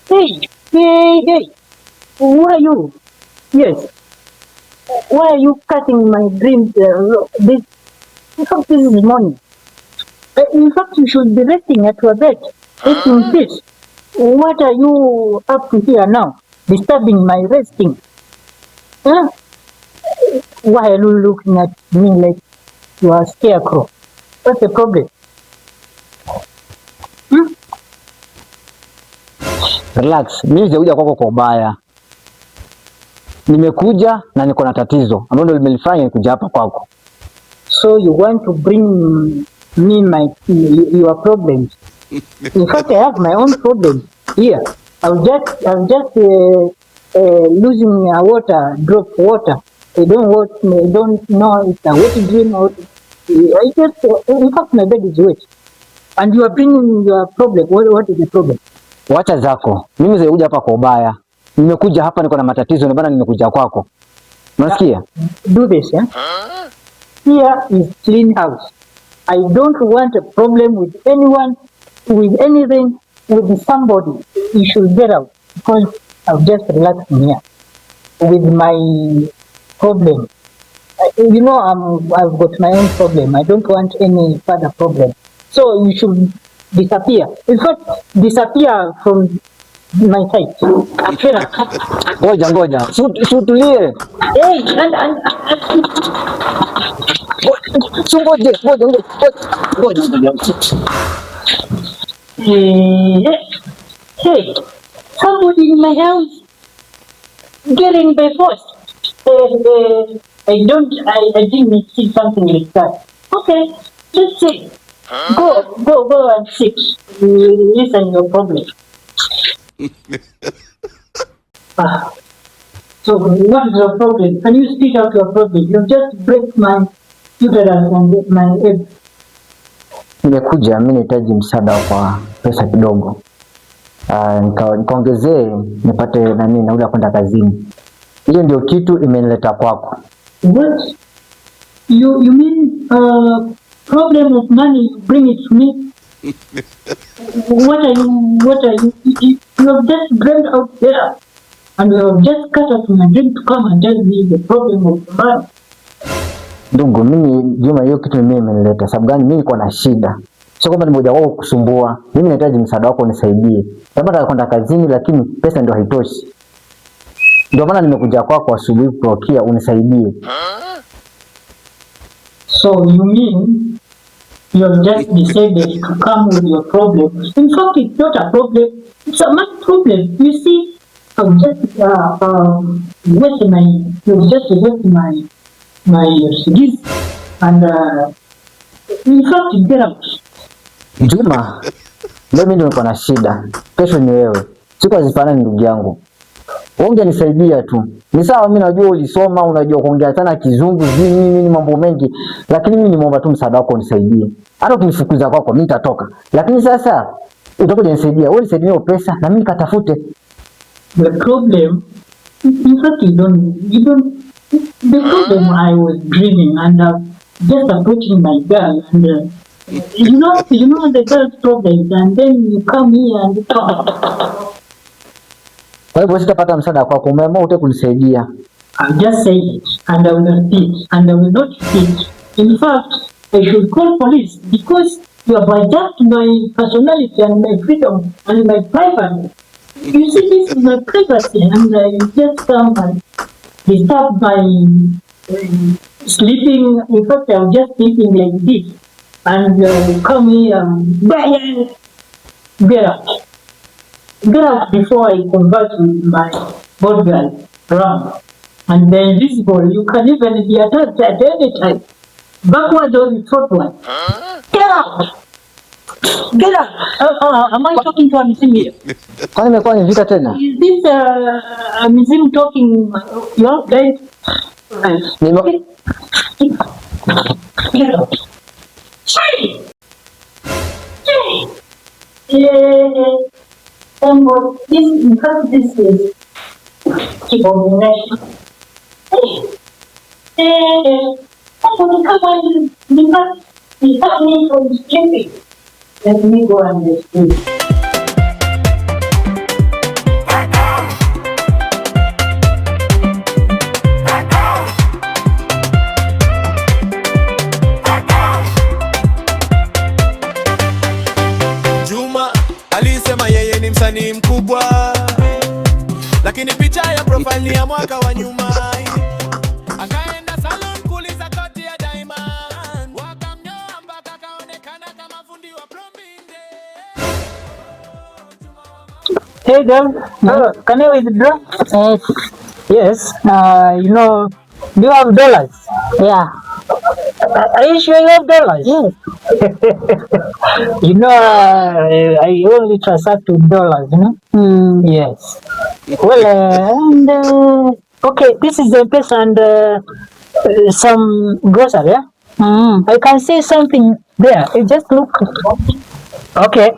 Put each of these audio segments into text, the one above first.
Hey, who are you? Yes, why are you cutting my dreams? In fact, this is morning. In fact, you should be resting at your bed, resting peace. What are you up to here now? Disturbing my resting. Huh? Why are you looking at me like you are a scarecrow? What's the problem? Hmm? Relax, mimi sijakuja kwako kwa ubaya. Nimekuja na niko na tatizo ambalo ndio limenifanya nikuja hapa kwako. So you want to bring me your problems? In fact, I have my own problems here. I'm just losing drop water. I don't know if it's a wet dream or I just in fact my bed is wet. And you are bringing your problem. What is the problem? Wacha zako. Mimi sijakuja hapa kwa ubaya. Nimekuja hapa niko na matatizo ndio maana nimekuja kwako. Unasikia? Do this, yeah? Here is clean house. I don't want a problem with anyone, with anything, with somebody. You should get out because I've just relaxed here with my problem. You know, I've got my own problem. I don't want any further problem. So you should disappear. In fact, disappear from my sight. Ngoja. Sutulie. Hey, Hey, somebody in my house getting by force. I didn't see something like that. Okay, just say, go and sit. Listen your problem. So what is your problem? Can you speak out your problem? You just break my uterus and my egg. Nimekuja mimi nahitaji msaada kwa pesa kidogo. Nikaongezee nipate nauli ya kwenda kazini. Hiyo ndio kitu imenileta kwako. What? You mean problem of money, bring it to me? What are you have just dreamt out there and you have just cut off my dream to come and tell me the problem of money. Ndugu, mimi Juma, hiyo kitu mimi imenileta. Sababu gani? Mimi niko na shida. Sio kwamba nimekuja kwako kusumbua. Mimi nahitaji msaada wako unisaidie. Nataka kwenda kazini lakini pesa ndio haitoshi. Ndio maana nimekuja kwako asubuhi kutokia unisaidie. So you mean you have just decided to come with your problem? In fact, it's not a problem. It's a math problem. You see, I'm just wasting my CDs and in fact, get out. Juma, leo mimi niko na shida. Kesho ni wewe. Siku hazifanani ndugu yangu. Wewe nisaidia tu. Ni sawa, mimi najua ulisoma, unajua kuongea sana kizungu, nini mambo mengi, lakini mimi nimeomba tu msaada wako unisaidie. Hata ukinifukuza kwako mimi nitatoka. Lakini sasa utakuja nisaidia. Wewe nisaidie pesa na mimi nikatafute. The problem, in fact, you don't. The problem, I was dreaming and just approaching my girl and you know the girl's problems and then you come here and talk. Kwa hivyo sitapata msaada kwako, umeamua utaki kunisaidia. I'll just say it and I will repeat and I will not repeat. In fact, I should call police because you have hijacked my personality and my freedom and my privacy. You see, this is my privacy and I just come and disturb my sleeping. In fact, I'm just sleeping like this and come here and get out before I convert with my bodyguard around. And the invisible, you can even be attacked at any time. Backward or forward. Get out! Get out! Am I talking to a Mizim here? Kwani nimekuwa ni vita tena? Is this a Mizim talking? You are dead? Get out! Hey! Somebody, this is abomination. Somebody come on, because me from sleeping. Let me go and sleep. alisema yeye ni msanii mkubwa, lakini picha ya profile ni ya mwaka wa nyuma. Akaenda salon kuuliza koti ya diamond, wakamnyoa mpaka kaonekana kama fundi wa plumbing. Hey girl, can you withdraw? Yes. You know, do you have dollars? Yeah. Are you sure you have dollars? Yes. You know, I only transact with dollars, you know? Yes. Well, and okay, this is the place and some grocery, yeah? I can say something there. It just look. Okay.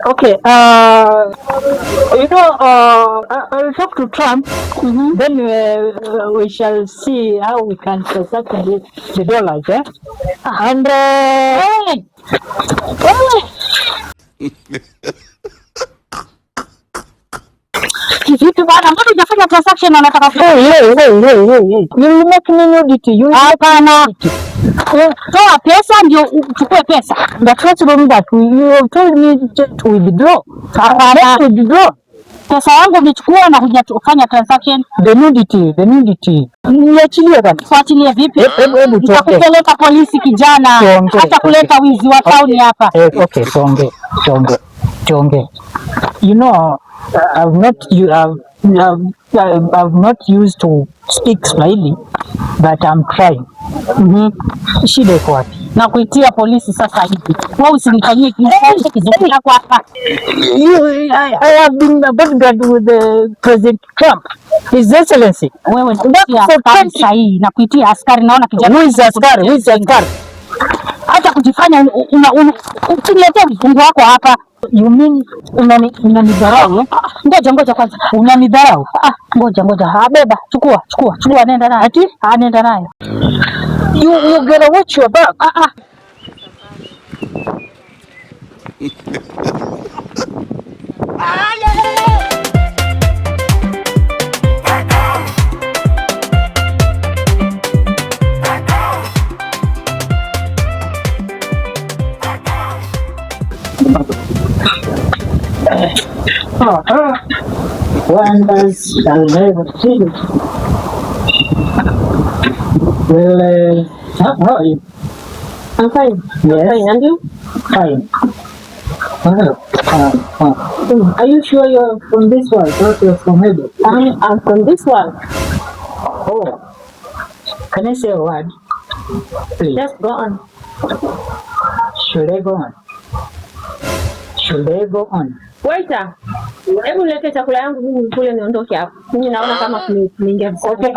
Okay. You know, I'll talk to Trump. Then we shall see how we can transact the dollars, yeah? And hey! Kivipi bwana, mbona hujafanya transaction na nataka Hey. You make me nudity. Hapana. Toa pesa ndio uchukue pesa. But what's wrong with that? You told me to withdraw. Hapana. Withdraw. Pesa yangu umechukua na hujafanya transaction. The nudity. Niachilie bwana. Fuatilie vipi? Hebu Nitakupeleka polisi kijana. Tuongee. Hata kuleta wizi wa town hapa. Okay, tuongee. You know, I've not used to speak Swahili, but I'm trying. Shida iko wapi? Na kuitia polisi sasa hivi. Wewe usinifanyie kizungu yako hapa. I have been a bodyguard with President Trump, His Excellency. Wewe ndio askari sahihi na kuitia askari, naona kijana. Who is askari? Hata kujifanya uniletea mfungo wako hapa. You mean unanidharau? Ngoja kwanza. Unanidharau? Ngoja. Beba, chukua nenda nayo. Ati? Nenda nayo. You gotta watch your back. Wonders shall never see. Well, how are you? I'm fine. Yes. Fine, and you? Fine. Are you sure you're from this one? Not you're from Hebrew? I'm from this one. Oh. Can I say a word? Please. Just go on. Should I go on? Waiter, hebu lete chakula yangu mimi nikule niondoke hapo. Mimi naona kama kuingia. Okay.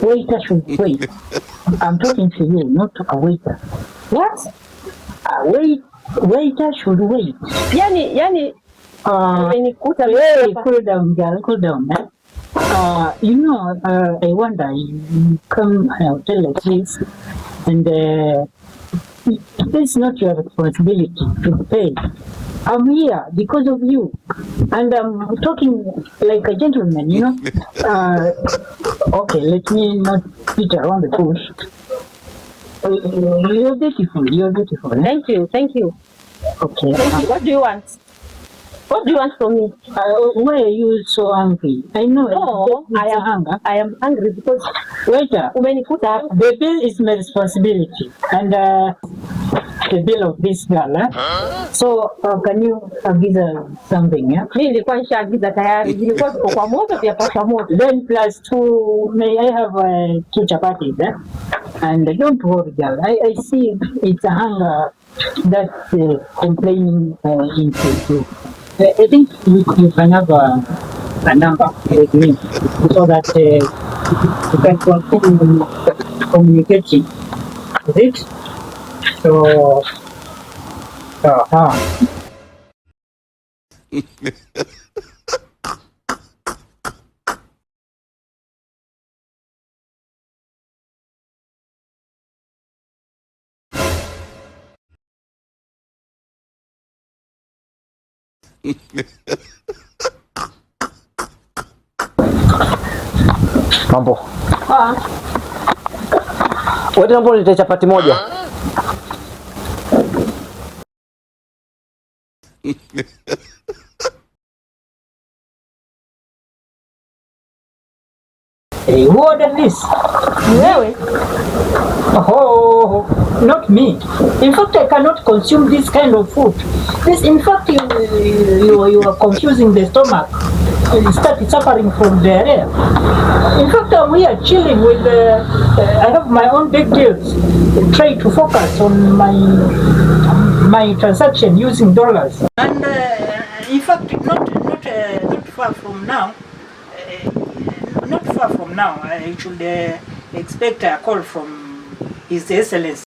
Waiter should wait. I'm talking to you, not to a waiter. What? Waiter should wait. Yani umenikuta Hey, cool down, girl. Cool down, man. You know, I wonder, you come at a hotel like this, and it's not your responsibility to pay. I'm here because of you, and I'm talking like a gentleman, you know. Okay, let me not beat around the bush. You're beautiful. Eh? Thank you. Okay. Thank you. What do you want? What do you want from me? Why are you so angry? I know. No, I am angry because waiter, umenikuta hapa. The bill is my responsibility, and the bill of this girl. So can you give something? Yeah. Mimi nilikuwa nishaagiza tayari. Zilikuwa ziko kwa moto pia kwa moto. Then plus 2, may I have 2 chapatis? And don't worry, girl. I see it's a hunger that's complaining into you. I think you can have a number with me so that you can continue communicating with it. So, Mambo. Wewe ndio unaleta chapati moja. Hey, who ordered this? Wewe? Oh, not me. In fact, I cannot consume this kind of food. This, in fact, you are confusing the stomach. You start suffering from diarrhea. In fact, I'm here chilling with. I have my own big deals. Try to focus on my transaction using dollars. And in fact, not far from now. Not far from now, I should expect a call from His Excellency.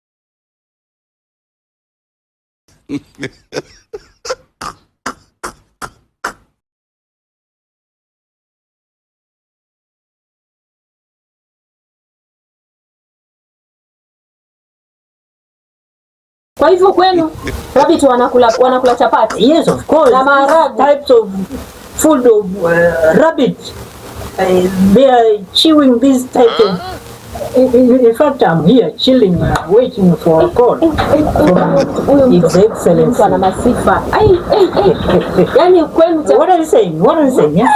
Kwa hivyo kwenu rabbit wanakula chapati? Yes, of course. Na maharagwe. Types of food of rabbit. They are chewing this type of. In fact, I'm here chilling, waiting for a call from His Excellency. Mtu ana masifa. Yaani kwenu What are you saying? What are you saying? Yeah?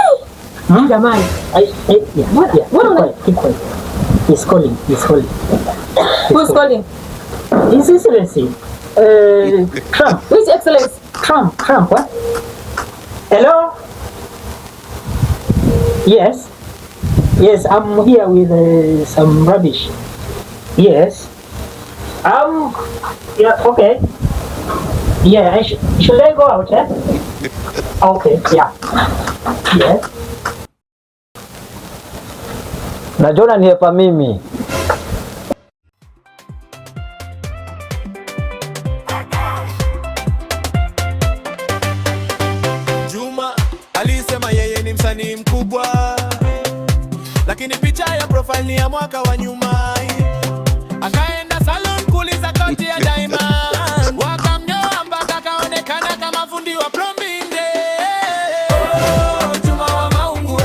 jamani. Yeah. Keep quiet. He's calling. Who's calling? His Excellency. Trump. Which Excellency? Trump, what? Hello? Yes, I'm here with some rubbish. Yes. Yeah, okay. Yeah, should I go out, eh? Okay, yeah. Yes. Najona ni hapa mimi. Alisema yeye ni msanii mkubwa, lakini picha ya profile ni ya mwaka wa nyuma. Akaenda salon kuuliza koti ya diamond, wakamnyoa mpaka kaonekana kama fundi wa plumbing. Oh, Juma wa maungu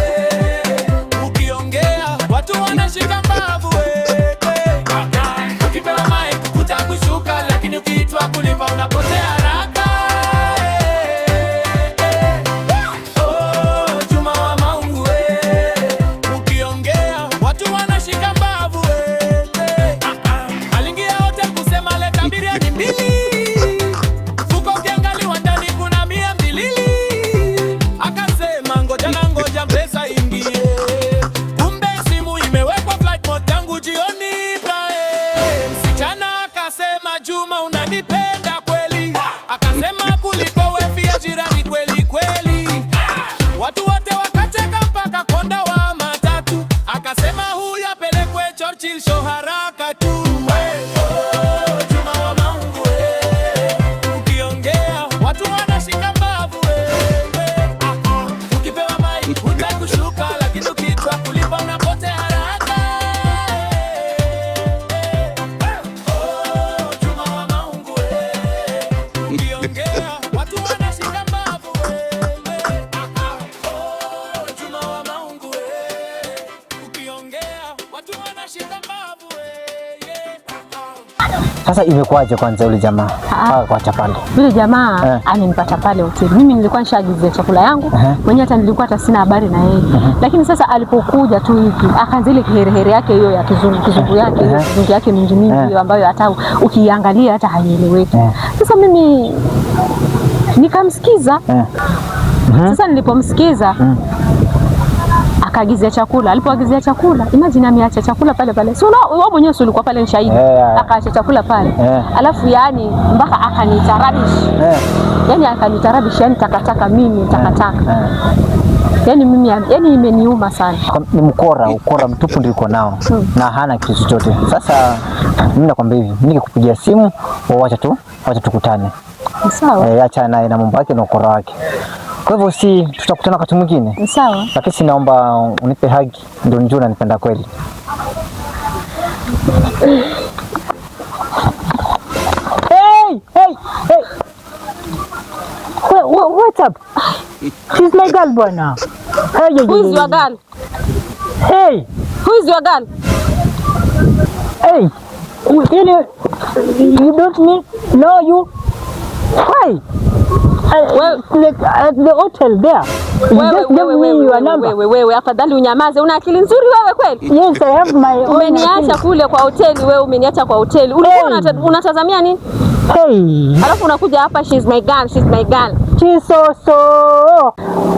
ukiongea watu wanashika mbavu ukipewa mic utakushuka, lakini ukiitwa kulipa unapotea haraka. Juma unanipenda kweli, akasema kuliko wewe ya jirani kweli kweli. Watu wote wakacheka mpaka konda wa matatu, akasema huyu apelekwe Churchill show haraka tu. Oh, Juma wa maungu ukiongea watu wanashika mbavu ukipewa mic utakushuka, lakini ukiitwa kulipa unapotea haraka. Sasa imekuwaje kwanza yule jamaa? Kwa pale. Yule jamaa alinipata pale hoteli. Mimi nilikuwa nishaagizia chakula yangu. Mwenyewe hata nilikuwa hata sina habari na yeye. Lakini sasa alipokuja tu hivi, akaanza ile kiherehere yake hiyo ya kizungu yake, hiyo kizungu yake mingi hiyo ambayo hata ukiangalia hata haieleweki. Sasa mimi nikamsikiza. Sasa nilipomsikiza akaagizia chakula. Alipoagizia chakula, imagine ameacha chakula pale pale. Si wewe mwenyewe ulikuwa pale shahidi. Akaacha chakula pale. Alafu yani mpaka akanitarabish. Yani akanitarabish, yani takataka mimi takataka. Yani mimi yani imeniuma sana. Ni ukora mtupu ndiko nao. Na hana kitu chochote. Sasa mimi nakwambia hivi, mimi nikikupigia simu, wacha tukutane. Sawa. Acha naye na mambo yake na ukora wake. Kwa hivyo si tutakutana wakati mwingine. Sawa. Lakini naomba unipe haki ndio njoo unanipenda kweli. Hey! What's up? She's my girl bwana. Who is your girl? Hey! Who is your girl? Hey! You don't know you? Why? At the hotel there. Wewe afadhali unyamaze. Una akili nzuri wewe kweli? Yes, I have my own. Umeniacha kule kwa hoteli wewe, umeniacha kwa hoteli. Ulikuwa unatazamia nini? Hey. Alafu unakuja hapa she's my girl. She's so.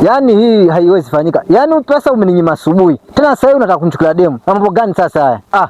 Yaani hii haiwezi fanyika. Yaani pesa umeninyima asubuhi. Tena sasa hivi unataka kunichukulia demu. Mambo gani sasa haya?